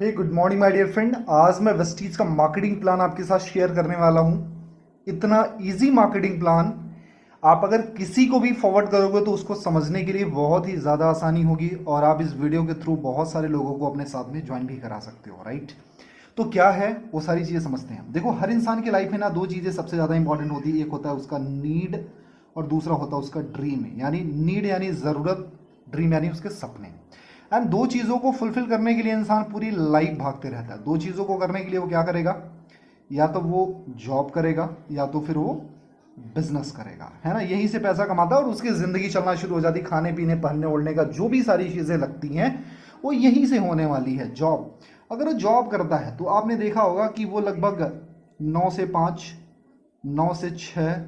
Hey good morning my dear friend. आज मैं Vestige का मार्केटिंग प्लान आपके साथ शेयर करने वाला हूं। इतना इजी मार्केटिंग प्लान, आप अगर किसी को भी फॉरवर्ड करोगे तो उसको समझने के लिए बहुत ही ज़्यादा आसानी होगी और आप इस वीडियो के थ्रू बहुत सारे लोगों को अपने साथ में ज्वाइन भी करा सकते हो, राइट। तो क्या है वो सारी चीज़ें समझते हैं। देखो, हर इंसान की लाइफ में ना दो चीज़ें सबसे ज़्यादा इंपॉर्टेंट होती है। एक होता है उसका नीड और दूसरा होता है उसका ड्रीम। यानी नीड यानी ज़रूरत, ड्रीम यानी उसके सपने। एंड दो चीज़ों को फुलफिल करने के लिए इंसान पूरी लाइफ भागते रहता है। दो चीज़ों को करने के लिए वो क्या करेगा? या तो वो जॉब करेगा या तो फिर वो बिजनेस करेगा, है ना। यहीं से पैसा कमाता है और उसकी ज़िंदगी चलना शुरू हो जाती। खाने पीने पहनने ओढ़ने का जो भी सारी चीज़ें लगती हैं वो यहीं से होने वाली है। जॉब, अगर वो जॉब करता है तो आपने देखा होगा कि वो लगभग 9 से 5, 9 से 6,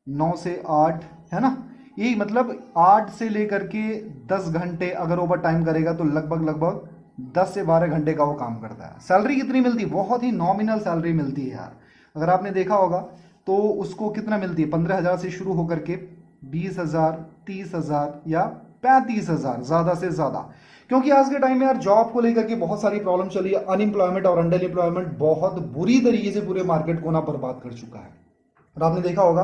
9 से 8, है ना। यही मतलब 8 से लेकर के 10 घंटे अगर ओवर टाइम करेगा तो लगभग लगभग 10 से 12 घंटे का वो काम करता है। सैलरी कितनी मिलती है? बहुत ही नॉमिनल सैलरी मिलती है यार। अगर आपने देखा होगा तो उसको कितना मिलती है? 15,000 से शुरू होकर के 20,000, 30,000 या 35,000 ज़्यादा से ज़्यादा। क्योंकि आज के टाइम में यार जॉब को लेकर के बहुत सारी प्रॉब्लम चली है। अनएम्प्लॉयमेंट और अंडर एम्प्लॉयमेंट बहुत बुरी तरीके से पूरे मार्केट को ना बर्बाद कर चुका है। और आपने देखा होगा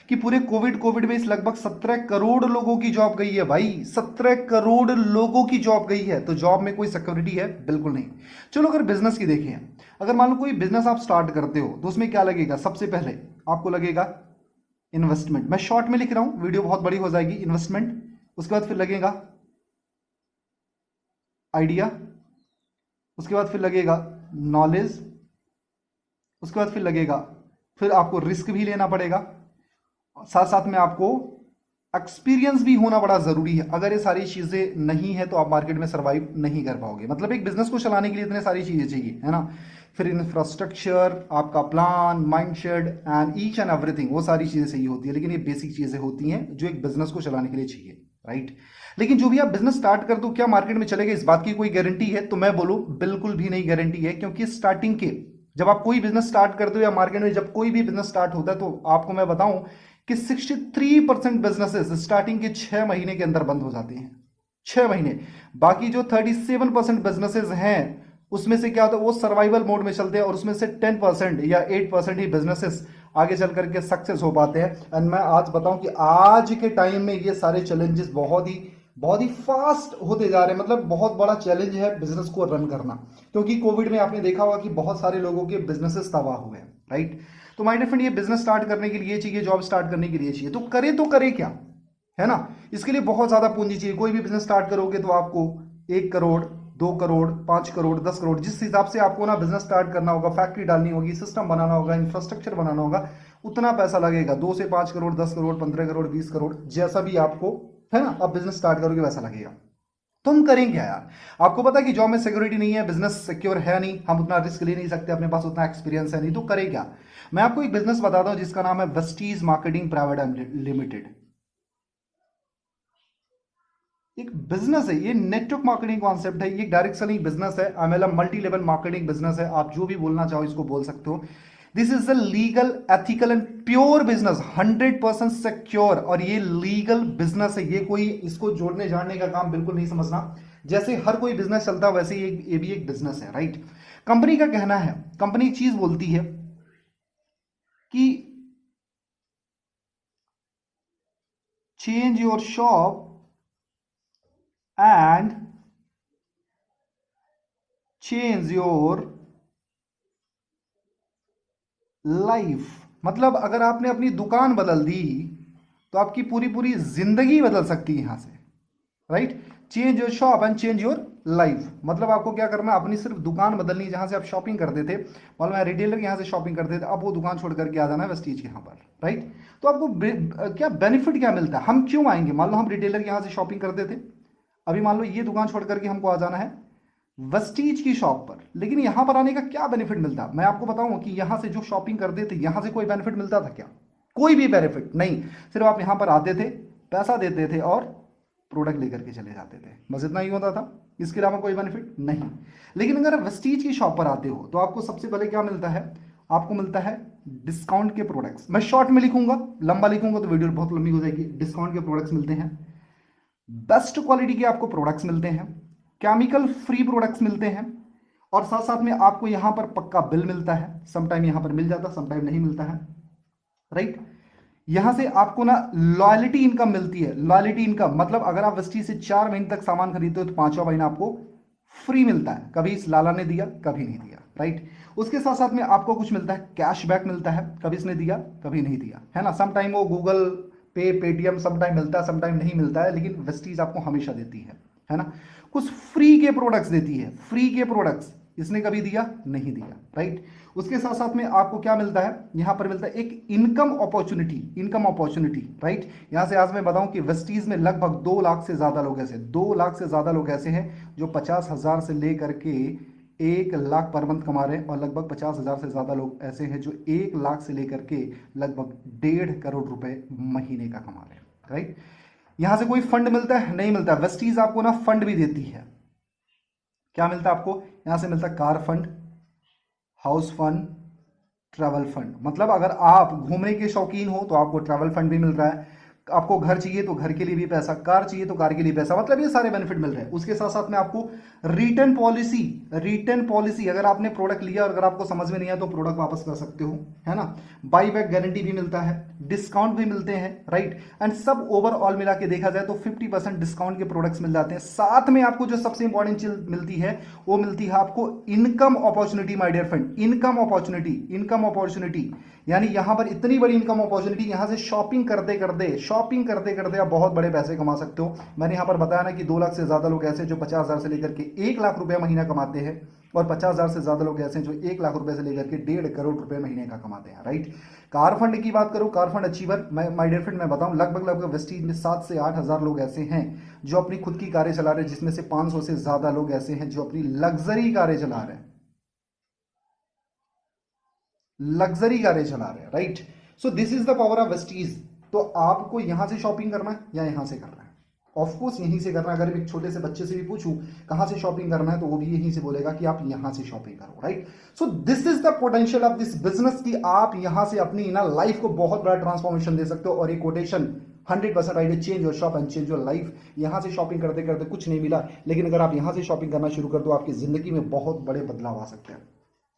कि पूरे कोविड में इस लगभग 17 करोड़ लोगों की जॉब गई है भाई। 17 करोड़ लोगों की जॉब गई है। तो जॉब में कोई सिक्योरिटी है? बिल्कुल नहीं। चलो अगर बिजनेस की देखें, अगर मान लो कोई बिजनेस आप स्टार्ट करते हो तो उसमें क्या लगेगा? सबसे पहले आपको लगेगा इन्वेस्टमेंट। मैं शॉर्ट में लिख रहा हूं, वीडियो बहुत बड़ी हो जाएगी। इन्वेस्टमेंट, उसके बाद फिर लगेगा आइडिया, उसके बाद फिर लगेगा नॉलेज, उसके बाद फिर लगेगा, फिर आपको रिस्क भी लेना पड़ेगा, साथ साथ में आपको एक्सपीरियंस भी होना बड़ा जरूरी है। अगर ये सारी चीजें नहीं है तो आप मार्केट में सर्वाइव नहीं कर पाओगे। मतलब एक बिजनेस को चलाने के लिए इतने सारी चीजें चाहिए, है ना। फिर इंफ्रास्ट्रक्चर, आपका plan, mindset and each and everything, वो सारी चीजें चाहिए होती है। लेकिन ये बेसिक चीजें होती हैं जो एक बिजनेस को चलाने के लिए चाहिए, राइट। लेकिन जो भी आप बिजनेस स्टार्ट कर दो, क्या मार्केट में चलेगा इस बात की कोई गारंटी है? तो मैं बोलूं बिल्कुल भी नहीं गारंटी है। क्योंकि स्टार्टिंग के जब आप कोई बिजनेस स्टार्ट करते हो या मार्केट में जब कोई भी बिजनेस स्टार्ट होता है तो आपको मैं बताऊं कि 63% बिजनेसेस स्टार्टिंग के 6 महीने के अंदर बंद हो जाते हैं। 6 महीने। बाकी जो 37% बिजनेसेस हैं उसमें से क्या होता है? वो सर्वाइवल मोड में चलते हैं और उसमें से 10% या 8% ही बिजनेसेस आगे चल करके सक्सेस हो पाते हैं। एंड मैं आज बताऊं कि आज के टाइम में ये सारे चैलेंजेस बहुत ही फास्ट होते जा रहे हैं। मतलब बहुत बड़ा चैलेंज है बिजनेस को रन करना। क्योंकि कोविड में आपने देखा होगा कि बहुत सारे लोगों के बिजनेसेस तबाह हुए हैं, राइट। तो माय डियर फ्रेंड, ये बिजनेस स्टार्ट करने के लिए चाहिए, जॉब स्टार्ट करने के लिए चाहिए। तो करे क्या, है ना। इसके लिए बहुत ज्यादा पूंजी चाहिए। कोई भी बिजनेस स्टार्ट करोगे तो आपको 1 करोड़, 2 करोड़, 5 करोड़, 10 करोड़, जिस हिसाब से आपको ना बिजनेस स्टार्ट करना होगा, फैक्ट्री डालनी होगी, सिस्टम बनाना होगा, इंफ्रास्ट्रक्चर बनाना होगा, उतना पैसा लगेगा। 2 से 5 करोड़, 10 करोड़, 15 करोड़, 20 करोड़, जैसा भी आपको, है ना, अब बिजनेस स्टार्ट करोगे वैसा लगेगा। तो हम करें क्या यार? आपको पता है कि जॉब में सिक्योरिटी नहीं है, बिजनेस सिक्योर है नहीं, हम उतना रिस्क ले नहीं सकते, अपने पास उतना एक्सपीरियंस है नहीं। तो करें क्या? मैं आपको एक बिजनेस बताता हूं जिसका नाम है वेस्टीज मार्केटिंग प्राइवेट लिमिटेड। एक बिजनेस है ये, नेटवर्क मार्केटिंग कॉन्सेप्ट है, ये डायरेक्ट सेलिंग बिजनेस है, MLM multi level marketing business है। आप जो भी बोलना चाहो इसको बोल सकते हो। This is a legal, ethical and pure business, 100% secure. और ये लीगल बिजनेस है, ये कोई इसको जोड़ने जाड़ने का काम बिल्कुल नहीं समझना। जैसे हर कोई बिजनेस चलता है वैसे ही ये भी एक बिजनेस है, राइट। कंपनी का कहना है, कंपनी एक चीज बोलती है कि change your shop and change your life. मतलब अगर आपने अपनी दुकान बदल दी तो आपकी पूरी पूरी जिंदगी बदल सकती है यहां से, right. Change your shop and change your life. मतलब आपको क्या करना है? अपनी सिर्फ दुकान बदलनी है। जहां से आप शॉपिंग करते थे, मान लो मैं रिटेलर के यहाँ से शॉपिंग करते थे, अब वो दुकान छोड़ करके आ जाना है वेस्टीज के यहाँ पर, राइट। तो आपको क्या बेनिफिट क्या मिलता है? हम क्यों आएंगे? मान लो हम रिटेलर के यहाँ से शॉपिंग करते थे, अभी मान लो ये दुकान छोड़ करके हमको आ जाना है वेस्टीज की शॉप पर। लेकिन यहां पर आने का क्या बेनिफिट मिलता? मैं आपको बताऊं कि यहां से जो शॉपिंग करते थे यहां से कोई बेनिफिट मिलता था क्या? कोई भी बेनिफिट नहीं। सिर्फ आप यहां पर आते थे, पैसा देते थे और प्रोडक्ट लेकर के चले जाते थे, बस इतना ही होता था। इसके अलावा कोई बेनिफिट नहीं। लेकिन अगर वेस्टीज की शॉप पर आते हो तो आपको सबसे पहले क्या मिलता है? आपको मिलता है डिस्काउंट के प्रोडक्ट्स। मैं शॉर्ट में लिखूंगा, लंबा लिखूंगा तो वीडियो बहुत लंबी हो जाएगी। डिस्काउंट के प्रोडक्ट्स मिलते हैं, बेस्ट क्वालिटी के आपको प्रोडक्ट्स मिलते हैं, केमिकल फ्री प्रोडक्ट्स मिलते हैं, और साथ साथ में आपको यहां पर पक्का बिल मिलता है, समटाइम यहां पर मिल जाता, समटाइम नहीं मिलता है, राइट। यहां से आपको ना लॉयल्टी इनकम मिलती है। लॉयल्टी इनकम मतलब अगर आप वेस्टीज से 4 महीने तक सामान खरीदते हो तो 5वां महीना आपको फ्री मिलता है। कभी इस लाला ने दिया, कभी नहीं दिया, राइट। उसके साथ साथ में आपको कुछ मिलता है, कैशबैक मिलता है, कभी इसने दिया कभी नहीं दिया, है ना। समटाइम वो गूगल पे, पेटीएम समटाइम मिलता है, समटाइम नहीं मिलता है, लेकिन वेस्टीज आपको हमेशा देती है ना। कुछ फ्री के प्रोडक्ट्स देती है, फ्री के प्रोडक्ट्स इसने कभी दिया नहीं दिया, राइट। उसके साथ साथ में आपको क्या मिलता है, यहां पर मिलता है एक income opportunity, income opportunity, right. यहां से आज मैं बताऊं कि वेस्टीज में लगभग 2 लाख से ज्यादा लोग ऐसे, 2 लाख से ज्यादा लोग ऐसे हैं जो 50,000 से लेकर के 1 लाख पर मंथ कमा रहे हैं, और लगभग 50,000 से ज्यादा लोग ऐसे हैं जो 1 लाख से लेकर के लगभग 1.5 करोड़ रुपए महीने का कमा रहे हैं, राइट। यहां से कोई फंड मिलता है नहीं मिलता, वेस्टीज आपको ना फंड भी देती है। क्या मिलता है आपको, यहां से मिलता है car fund, house fund, travel fund. मतलब अगर आप घूमने के शौकीन हो तो आपको ट्रैवल फंड भी मिल रहा है, आपको घर चाहिए तो घर के लिए भी पैसा, कार चाहिए तो कार के लिए पैसा, मतलब ये सारे बेनिफिट मिल रहे हैं। उसके साथ साथ में आपको रिटर्न पॉलिसी, रिटर्न पॉलिसी अगर आपने प्रोडक्ट लिया और अगर आपको समझ में नहीं आया तो प्रोडक्ट वापस कर सकते हो, है ना। बाई बैक गारंटी भी मिलता है, डिस्काउंट भी मिलते हैं, राइट। एंड सब ओवरऑल मिला के देखा जाए तो 50% डिस्काउंट के प्रोडक्ट्स मिल जाते हैं। साथ में आपको जो सबसे इंपॉर्टेंट चीज मिलती है वो मिलती है आपको income opportunity, my dear friend, income opportunity, income opportunity. यानी यहां पर इतनी बड़ी इनकम अपॉर्चुनिटी, यहां से शॉपिंग करते करते आप बहुत बड़े पैसे कमा सकते हो। मैंने यहां पर बताया ना कि 2 लाख से ज्यादा लोग ऐसे जो 50,000 से लेकर के 1 लाख रुपया महीना कमाते हैं, और 50,000 से ज्यादा लोग ऐसे हैं जो 1 लाख रुपए से लेकर के 1.5 करोड़ रुपए महीने का कमाते हैं, राइट। कार फंड की बात करूं, car fund achiever, my dear friend मैं बताऊं लगभग वेस्टीज में 7 से 8,000 लोग ऐसे हैं जो अपनी खुद की कारें चला रहे हैं, जिसमें से 500 से ज्यादा लोग ऐसे हैं जो अपनी लग्जरी कारें चला रहे हैं, लग्जरी कारें चला रहे हैं, right. So this is the power of Vestige. तो आपको यहां से शॉपिंग करना है या यहां से करना है, ऑफकोर्स यहीं से करना है। अगर एक छोटे से बच्चे से भी पूछूं कहां से शॉपिंग करना है तो वो भी यहीं से बोलेगा कि आप यहां से शॉपिंग करो, right. So this is the potential of this business कि आप यहां से अपनी ना लाइफ को बहुत बड़ा ट्रांसफॉर्मेशन दे सकते हो। और एक quotation 100% right, change your shop and change your life. यहां से शॉपिंग करते करते कुछ नहीं मिला, लेकिन अगर आप यहां से शॉपिंग करना शुरू कर दो आपकी जिंदगी में बहुत बड़े बदलाव आ सकते हैं,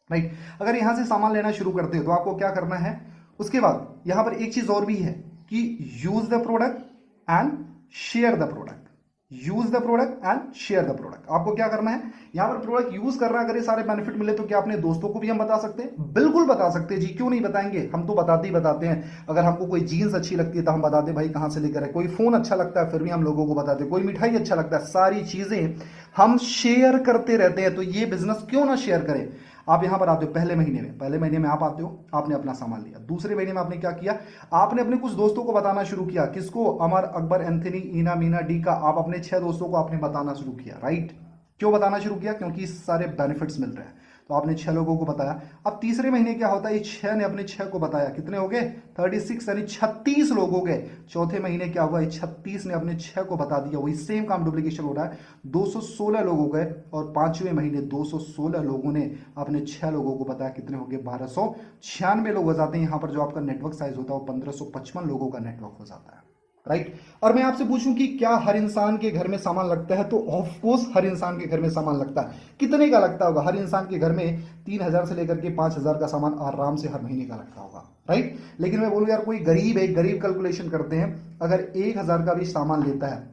राइट। अगर यहां से सामान लेना शुरू करते हो तो आपको क्या करना है, उसके बाद यहां पर एक चीज और भी है कि use the product and share the product, use the product and share the product. आपको क्या करना है, यहां पर प्रोडक्ट यूज करना, अगर ये सारे बेनिफिट मिले तो क्या अपने दोस्तों को भी हम बता सकते हैं, बिल्कुल बता सकते हैं जी, क्यों नहीं बताएंगे, हम तो बताते ही बताते हैं। अगर हमको कोई जीन्स अच्छी लगती है तो हम बताते हैं भाई कहां से लेकर है, कोई फोन अच्छा लगता है फिर भी हम लोगों को बताते हैं, कोई मिठाई अच्छा लगता है, सारी चीजें हम शेयर करते रहते हैं। तो ये बिजनेस क्यों ना शेयर करें। आप यहां पर आते हो पहले महीने में आप आते हो, आपने अपना सामान लिया, दूसरे महीने में आपने क्या किया, आपने अपने कुछ दोस्तों को बताना शुरू किया, किसको, अमर, अकबर, एंथनी, ईना, मीना, डी का, आप अपने 6 दोस्तों को आपने बताना शुरू किया, राइट। क्यों बताना शुरू किया, क्योंकि सारे बेनिफिट्स मिल रहे हैं, तो आपने 6 लोगों को बताया। अब तीसरे महीने क्या होता है, ये 6 ने अपने 6 को बताया, कितने हो गए 36, यानी 36 लोग हो गए। चौथे महीने क्या हुआ, 36 ने अपने 6 को बता दिया, वही सेम काम डुप्लीकेशन हो रहा है, 216 लोग हो गए। और 5वें महीने 216 लोगों ने अपने 6 लोगों को बताया, कितने हो गए 1296 लोग हो जाते हैं। यहां पर जो आपका नेटवर्क साइज होता है वो 1555 लोगों का नेटवर्क हो जाता है, राइट। और मैं आपसे पूछूं कि क्या हर इंसान के घर में सामान लगता है, तो ऑफ कोर्स हर इंसान के घर में सामान लगता है। कितने का लगता होगा, हर इंसान के घर में 3,000 से लेकर के 5,000 का सामान आराम से हर महीने का लगता होगा, राइट। लेकिन मैं बोलूं यार कोई गरीब है, गरीब कैलकुलेशन करते हैं, अगर 1,000 का भी सामान लेता है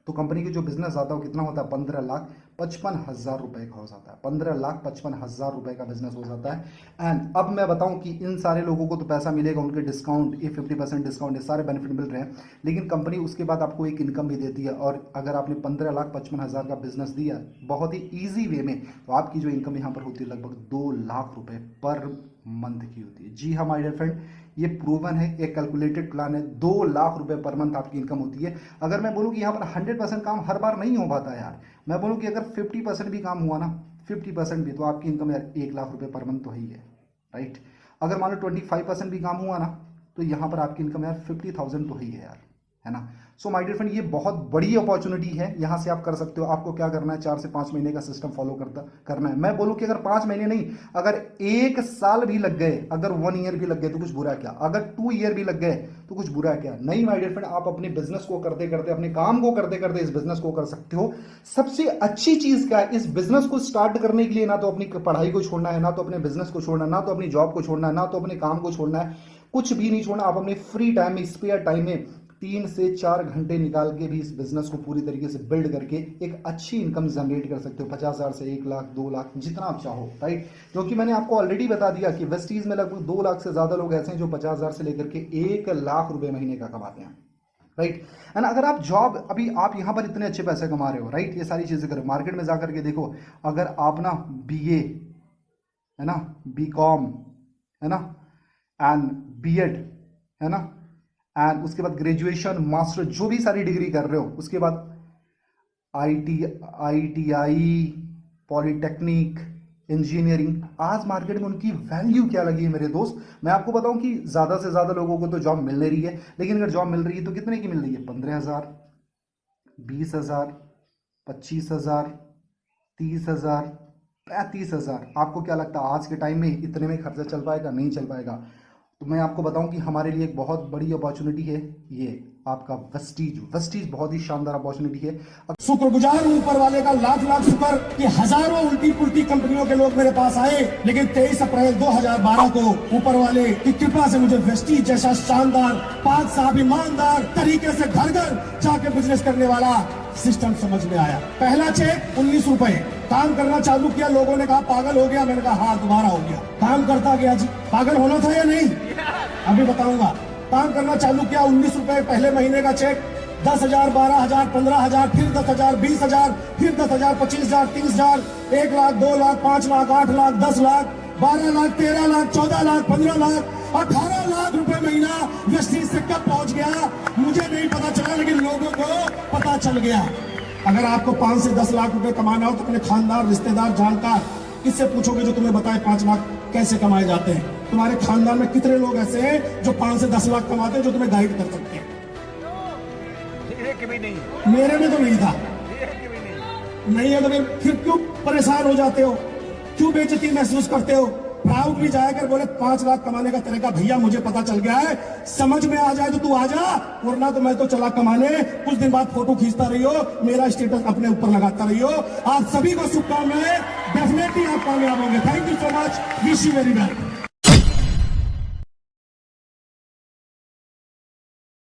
तो कंपनी की जो बिजनेस आता है वो कितना होता है, 15,55,000 रुपए का हो जाता है, 15,55,000 रुपए का बिजनेस हो जाता है। एंड अब मैं बताऊं कि इन सारे लोगों को तो पैसा मिलेगा, उनके डिस्काउंट, ये 50% डिस्काउंट, ये सारे बेनिफिट मिल रहे हैं, लेकिन कंपनी उसके बाद आपको एक इनकम भी देती है। और अगर आपने 15,55,000 का बिजनेस दिया बहुत ही ईजी वे में, तो आपकी जो इनकम यहाँ पर होती है लगभग 2 लाख रुपए पर मंथ की होती है। जी हाँ माय डियर फ्रेंड, ये प्रूवन है, एक कैलकुलेटेड प्लान है, 2 लाख रुपए पर मंथ आपकी इनकम होती है। अगर मैं बोलूं कि यहाँ पर 100% काम हर बार नहीं हो पाता यार, मैं बोलूं कि अगर 50% भी काम हुआ ना, 50% भी, तो आपकी इनकम यार 1 लाख रुपए पर मंथ तो ही है, राइट। अगर मान लो 25% भी काम हुआ ना, तो यहाँ पर आपकी इनकम यार 50,000 तो ही है यार, है ना। सो माय डियर फ्रेंड, ये बहुत बड़ी अपॉर्चुनिटी है, यहाँ से आप कर सकते हो। आपको क्या करना है, 4 से 5 महीने का सिस्टम फॉलो करना है। मैं बोलूँ कि अगर 5 महीने नहीं, अगर 1 साल भी लग गए, अगर 1 ईयर भी लग गए तो कुछ बुरा क्या, अगर 2 ईयर भी लग गए तो कुछ बुरा क्या नहीं। माय डियर फ्रेंड, आप अपने बिजनेस को करते करते, अपने काम को करते करते इस बिजनेस को कर सकते हो। सबसे अच्छी चीज क्या है, इस बिजनेस को स्टार्ट करने के लिए ना तो अपनी पढ़ाई को छोड़ना है, ना तो अपने बिजनेस को छोड़ना है, ना तो अपनी जॉब को छोड़ना है, ना तो अपने काम को छोड़ना है, कुछ भी नहीं छोड़ना। आप अपने फ्री टाइम में, स्पेयर टाइम में 3 से 4 घंटे निकाल के भी इस बिजनेस को पूरी तरीके से बिल्ड करके एक अच्छी इनकम जनरेट कर सकते हो। 50,000 से 1 लाख, 2 लाख, जितना आप चाहो, राइट। क्योंकि मैंने आपको ऑलरेडी बता दिया कि वेस्टीज में लगभग 2 लाख से ज्यादा लोग ऐसे हैं जो 50,000 से लेकर के 1 लाख रुपए महीने का कमाते हैं, राइट। एंड अगर आप जॉब, अभी आप यहां पर इतने अच्छे पैसे कमा रहे हो, राइट, ये सारी चीजें करो, मार्केट में जाकर के देखो। अगर आप ना BA, है ना, BCom, है ना, एंड BEd, है ना, एंड उसके बाद ग्रेजुएशन, मास्टर, जो भी सारी डिग्री कर रहे हो, उसके बाद ITI, पॉलिटेक्निक, इंजीनियरिंग, आज मार्केट में उनकी वैल्यू क्या लगी है मेरे दोस्त। मैं आपको बताऊं कि ज्यादा से ज्यादा लोगों को तो जॉब मिल नहीं रही है, लेकिन अगर जॉब मिल रही है तो कितने की मिल रही है, 15,000, 20,000, 25,000, 30,000, 35,000। आपको क्या लगता है आज के टाइम में इतने में खर्चा चल पाएगा? नहीं चल पाएगा। तो मैं आपको बताऊं कि हमारे लिए एक बहुत बड़ी अपॉर्चुनिटी है ये आपका वेस्टीज बहुत ही शानदार अपॉर्चुनिटी है। शुक्रगुजार हूं ऊपर वाले का, लाख लाख शुक्र कि हजारों उल्टी पुल्टी कंपनियों के लोग मेरे पास आए, लेकिन 23 अप्रैल 2012 को ऊपर वाले की कृपा से मुझे वेस्टीज जैसा शानदार, पाक साहब ईमानदार तरीके से घर घर जाके बिजनेस करने वाला सिस्टम समझ में आया। पहला चेक 19 रुपए, काम करना चालू किया, लोगों ने कहा पागल हो गया, मैंने कहा हाँ दोबारा हो गया, काम करता गया जी। पागल होना था या नहीं, अभी बताऊंगा। काम करना चालू किया, 19 रुपए पहले महीने का चेक, 10,000, 12,000, 15,000, फिर 10,000, 20,000, फिर 10,000, 25,000, 30,000, 1 लाख, 2 लाख, 5 लाख, 8 लाख, 10 लाख, 12 लाख, 13 लाख, 14 लाख, 15 लाख, 18 लाख रुपए महीना वेस्टीज से कब पहुंच गया मुझे नहीं पता चला, लेकिन लोगों को पता चल गया। अगर आपको 5 से 10 लाख रुपए कमाना हो तो अपने खानदार, रिश्तेदार, जानकार, किससे पूछोगे जो तुम्हें बताए 5 लाख कैसे कमाए जाते हैं। तुम्हारे खानदान में कितने लोग ऐसे हैं जो 5 से 10 लाख कमाते हैं, जो तुम्हें गाइड कर सकते हैं? भी नहीं, मेरे में तो नहीं था। नहीं है तो फिर क्यों परेशान हो जाते हो, क्यों बेइज्जती महसूस करते हो? प्राउड भी जाकर बोले 5 लाख कमाने का तरीका भैया मुझे पता चल गया है, समझ में आ जाए तो तू आ जा, वरना तो मैं तो चला कमाने। कुछ दिन बाद फोटो खींचता रहियो, मेरा स्टेटस अपने ऊपर लगाता रहियो। आप सभी को शुभकामनाएं, डेफिनेटली आप कामयाब होंगे। Thank you so much, wish you very well.